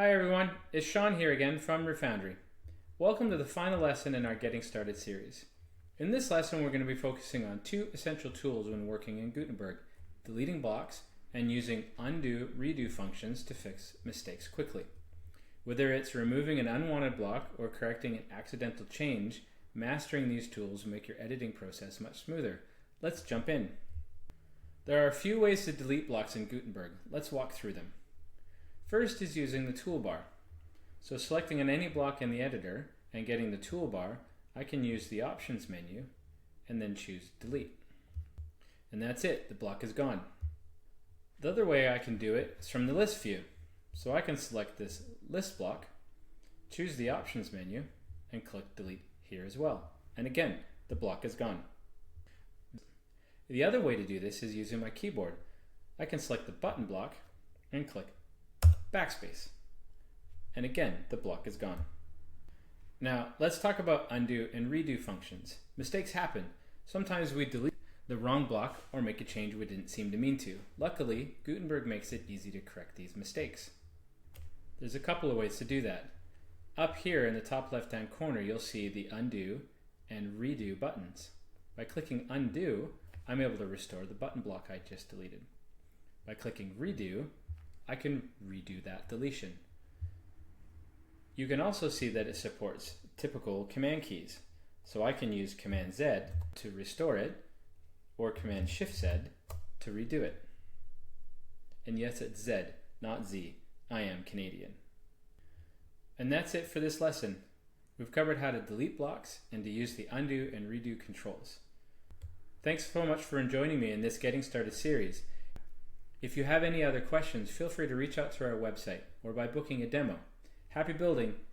Hi everyone, it's Sean here again from Refoundry. Welcome to the final lesson in our Getting Started series. In this lesson we're going to be focusing on two essential tools when working in Gutenberg: deleting blocks and using undo-redo functions to fix mistakes quickly. Whether it's removing an unwanted block or correcting an accidental change, mastering these tools will make your editing process much smoother. Let's jump in. There are a few ways to delete blocks in Gutenberg. Let's walk through them. First is using the toolbar. So selecting on any block in the editor and getting the toolbar, I can use the options menu and then choose delete. And that's it, the block is gone. The other way I can do it is from the list view. So I can select this list block, choose the options menu, and click delete here as well. And again, the block is gone. The other way to do this is using my keyboard. I can select the button block and click backspace. And again, the block is gone. Now, let's talk about undo and redo functions. Mistakes happen. Sometimes we delete the wrong block or make a change we didn't seem to mean to. Luckily, Gutenberg makes it easy to correct these mistakes. There's a couple of ways to do that. Up here in the top left-hand corner, you'll see the undo and redo buttons. By clicking undo, I'm able to restore the button block I just deleted. By clicking redo, I can redo that deletion. You can also see that it supports typical command keys. So I can use Command Z to restore it, or Command Shift Z to redo it. And yes, it's Z, not Z. I am Canadian. And that's it for this lesson. We've covered how to delete blocks and to use the undo and redo controls. Thanks so much for joining me in this Getting Started series. If you have any other questions, feel free to reach out to our website or by booking a demo. Happy building!